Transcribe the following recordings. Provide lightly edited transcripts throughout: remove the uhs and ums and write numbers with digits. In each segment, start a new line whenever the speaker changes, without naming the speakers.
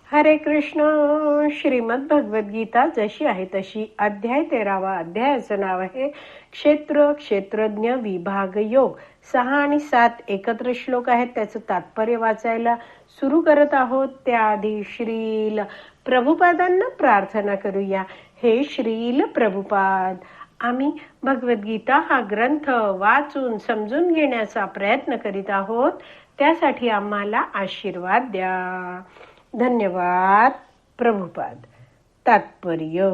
हरे कृष्ण. श्रीमद भगवद्गीता जशी आहे तशी, अध्याय 13. अध्यायाचं नाव आहे क्षेत्र क्षेत्रज्ञ विभाग योग. 6 आणि 7 एकत्र श्लोक आहेत. त्याचं तात्पर्य वाचायला सुरू करत आहोत. त्याआधी श्रील प्रभुपादांना प्रार्थना करूया. हे श्रील प्रभुपाद, आम्ही भगवद्गीता हा ग्रंथ वाचून समजून घेण्याचा प्रयत्न करीत आहोत. त्यासाठी आम्हाला आशीर्वाद द्या. धन्यवाद प्रभुपाद. तात्पर्य: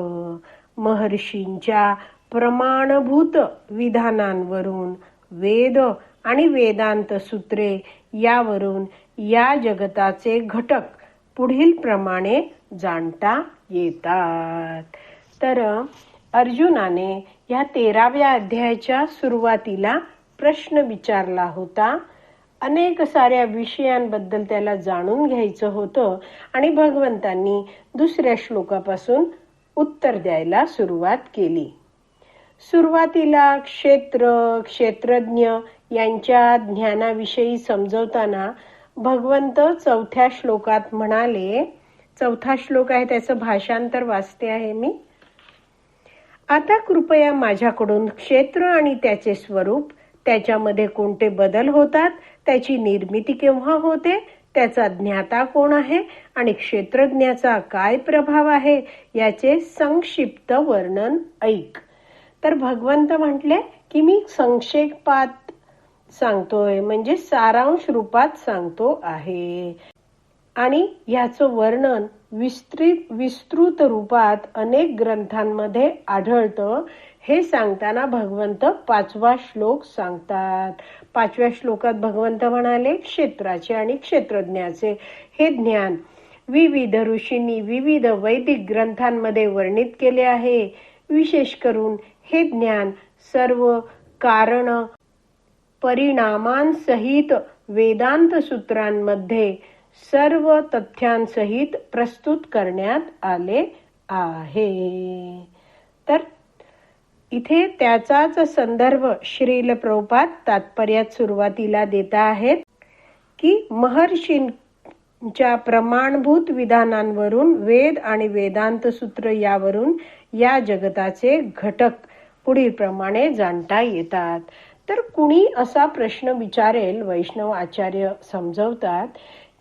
महर्षींच्या प्रमाणभूत विधानांवरून वेद आणि वेदांत सूत्रे यावरून या जगताचे घटक पुढील प्रमाणे जाणता येतात. तर अर्जुनाने या 13व्या अध्यायाच्या सुरुवातीला प्रश्न विचारला होता. अनेक साऱ्या विषयांबद्दल त्याला जाणून घ्यायचं होतं आणि भगवंतांनी दुसऱ्या श्लोकापासून उत्तर द्यायला सुरुवात केली. सुरुवातीला क्षेत्र क्षेत्रज्ञ यांच्या ज्ञानाविषयी समजवताना भगवंत 4थ्या श्लोकात म्हणाले, 4था श्लोक आहे, त्याचं भाषांतर वाचते आहे मी. आता कृपया माझ्याकडून क्षेत्र आणि त्याचे स्वरूप, त्याच्यामध्ये कोणते बदल होतात, त्याची निर्मिती केव्हा होते, त्याचा ज्ञाता कोण आहे आणि क्षेत्रज्ञाचा काय प्रभाव आहे याचे संक्षिप्त वर्णन ऐक. तर भगवंत म्हटले की मी संक्षेपात सांगतोय, म्हणजे सारांश रूपात सांगतो आहे. आणि याचं वर्णन विस्तृत रूपात अनेक ग्रंथांमध्ये आढळतं. हे सांगताना भगवंत 5वा श्लोक सांगतात. 5व्या श्लोकात भगवंत म्हणाले, क्षेत्राचे आणि क्षेत्रज्ञाचे हे ज्ञान विविध ऋषींनी विविध वैदिक ग्रंथांमध्ये वर्णित केले आहे. विशेष करून हे ज्ञान सर्व कारण परिणामांसहित वेदांत सूत्रांमध्ये सर्व तथ्यांसहित प्रस्तुत करण्यात आले आहे. तर इथे त्याचाच संदर्भ श्रील प्रभुपाद तात्पर्यात सुरुवातीला देत आहेत की महर्षींच्या प्रमाणभूत विधानांवरून वेद आणि वेदांत सूत्र यावरून या जगताचे घटक पुढील प्रमाणे जाणता येतात. तर कुणी असा प्रश्न विचारेल, वैष्णव आचार्य समजवतात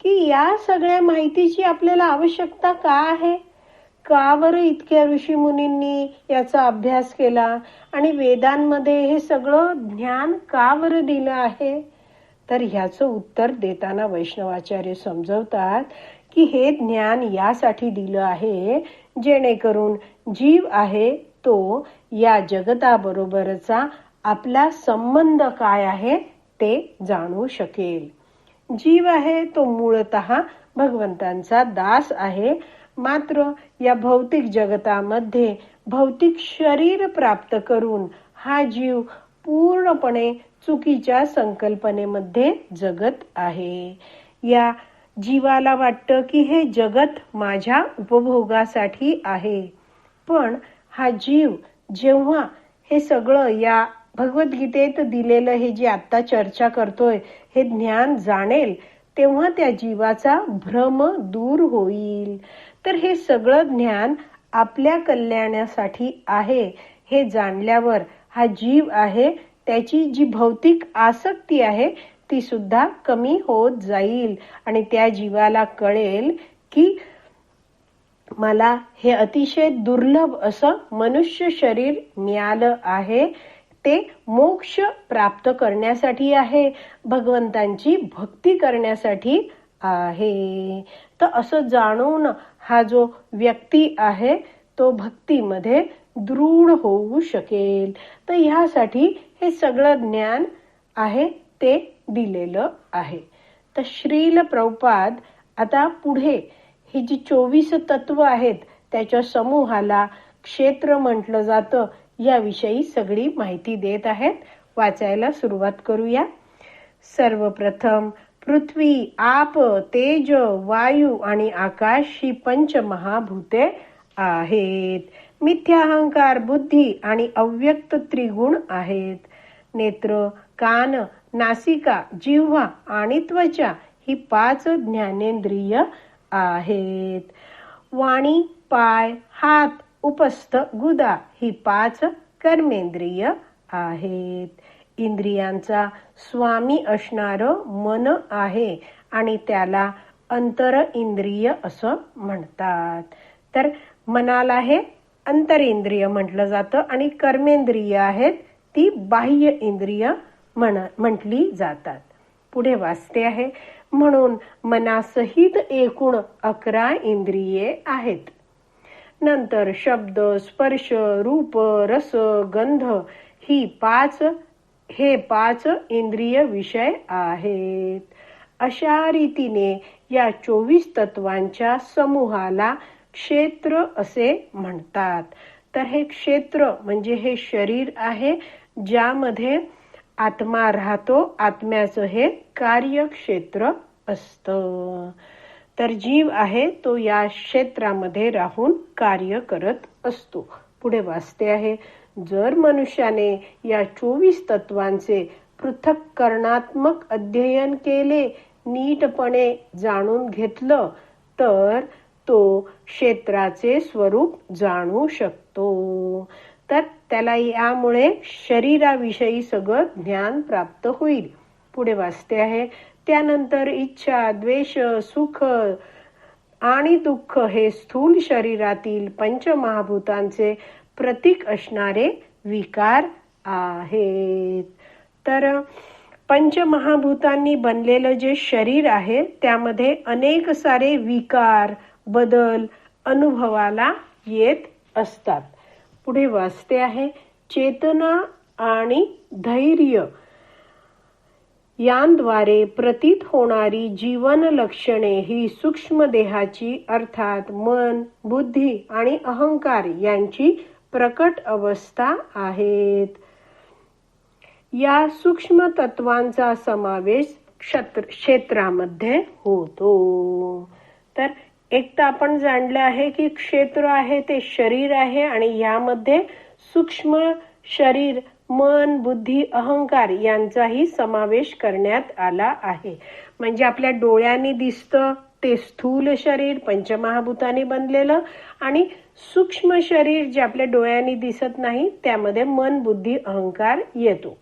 की या सगळ्या माहितीची आपल्याला आवश्यकता का आहे? का बरं इतक्या ऋषी मुनींनी याचा अभ्यास केला आणि वेदांमध्ये हे सगळं ज्ञान का बरं दिलं आहे? तर ह्याचं उत्तर देताना वैष्णवाचार्य समजवतात की हे ज्ञान यासाठी दिलं आहे जेणेकरून जीव आहे तो या जगताबरोबरचा आपला संबंध काय आहे ते जाणू शकेल. जीव आहे तो मूळतः भगवंतांचा दास आहे, मात्र या भौतिक जगतामध्ये भौतिक शरीर प्राप्त करून हा जीव पूर्णपणे चुकीच्या संकल्पनेमध्ये जगत आहे. या जीवाला वाटतं की हे जगत माझ्या उपभोगासाठी आहे. पण हा जीव जेव्हा हे सगळं या भगवद्गीतेत दिलेलं हे जे आता चर्चा करतोय हे ज्ञान जाणेल, तेव्हा त्या जीवाचा भ्रम दूर होईल. तर हे सगळं ज्ञान आपल्या कल्याणासाठी आहे हे जाणल्यावर हा जीव आहे त्याची जी भौतिक आसक्ती आहे ती सुद्धा कमी होत जाईल आणि त्या जीवाला कळेल की मला हे अतिशय दुर्लभ असं मनुष्य शरीर मिळालं आहे, ते मोक्ष प्राप्त करण्यासाठी आहे, भगवंतांची भक्ती करण्यासाठी आहे. तर असं जाणून हा जो व्यक्ती आहे तो भक्तीमध्ये दृढ होऊ शकेल. तर ह्यासाठी हे सगळं ज्ञान आहे ते दिलेलं आहे. तर श्रील प्रभुपाद आता पुढे ही जी 24 तत्व आहेत त्याच्या समूहाला क्षेत्र म्हटलं जातं याविषयी सगळी माहिती देत आहेत. वाचायला सुरुवात करूया. सर्वप्रथम पृथ्वी, आप, तेज, वायू आणि आकाश ही पंचमहाभूते आहेत. मिथ्याहंकार, बुद्धी आणि अव्यक्त त्रिगुण आहेत. नेत्र, कान, नासिका, जिव्हा आणि त्वचा ही 5 ज्ञानेंद्रिय आहेत. वाणी, पाय, हात, उपस्थ, गुदा ही 5 कर्मेंद्रिय आहेत. इंद्रियांचा स्वामी असणारं मन आहे आणि त्याला अंतर इंद्रिय असं म्हणतात. तर मनाला हे अंतरेंद्रिय म्हटलं जातं आणि कर्मेंद्रिय आहेत ती बाह्य इंद्रिय म्हटली जातात. पुढे वाचते आहे, म्हणून मनासहित एकूण 11 इंद्रिये आहेत. नंतर शब्द, स्पर्श, रूप, रस, गंध हे 5 इंद्रिय विषय आहेत. अशा रीतीने या 24 तत्वांच्या समूहाला क्षेत्र असे म्हणतात. तर हे क्षेत्र म्हणजे हे शरीर आहे ज्यामध्ये आत्मा राहतो. आत्म्याचं हे कार्यक्षेत्र असतं. तर जीव आहे तो या क्षेत्रामध्ये राहून कार्य करत असतो. पुढे वाचते आहे, जर मनुष्याने या 24 तत्वांचे पृथक्करणात्मक अध्ययन केले, नीटपणे जाणून घेतलं, तर तो क्षेत्राचे स्वरूप जाणू शकतो. तर त्याला यामुळे शरीराविषयी सगळं ज्ञान प्राप्त होईल. पुढे वाचते आहे, त्यानंतर इच्छा, द्वेष, सुख आणि दुःख हे स्थूल शरीरातील पंचमहाभूतांचे प्रतीक असणारे विकार आहेत. तर पंचमहाभूतांनी बनलेलं जे शरीर आहे त्यामध्ये अनेक सारे विकार, बदल अनुभवाला येत असतात. पुढे वाचते आहे, चेतना आणि धैर्य यांद्वारे प्रतीत होणारी जीवन लक्षणे ही सूक्ष्म देहाची अर्थात मन, बुद्धी आणि अहंकार यांची प्रकट अवस्था आहेत. या सूक्ष्म तत्वांचा समावेश क्षेत्रामध्ये होतो. तर एक तर आपण जाणलं आहे की क्षेत्र आहे ते शरीर आहे आणि यामध्ये सूक्ष्म शरीर, मन, बुद्धी, अहंकार यांचाही समावेश करण्यात आला आहे. म्हणजे आपल्या डोळ्यांनी दिसतं ते स्थूल शरीर पंचमहाभूतांनी बनलेलं आणि सूक्ष्म शरीर जे आपल्या डोळ्यांनी दिसत नाही त्यामध्ये मन, बुद्धी, अहंकार येतो.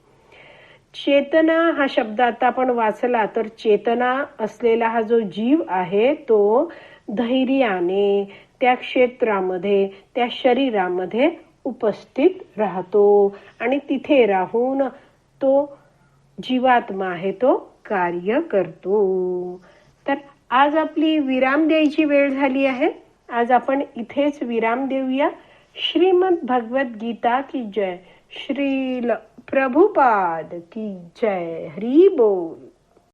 चेतना हा शब्द आता आपण वाचला तर चेतना असलेला हा जो जीव आहे तो धैर्याने त्या क्षेत्रामध्ये, त्या शरीरामध्ये उपस्थित राहतो आणि तिथे राहून तो जीवात्मा आहे तो कार्य करतो. तर आज आपली विराम द्यायची वेळ झाली आहे. आज आपण इथेच विराम देऊया. श्रीमद भगवत गीता की जय. श्रील प्रभुपाद की जय. हरी बोल.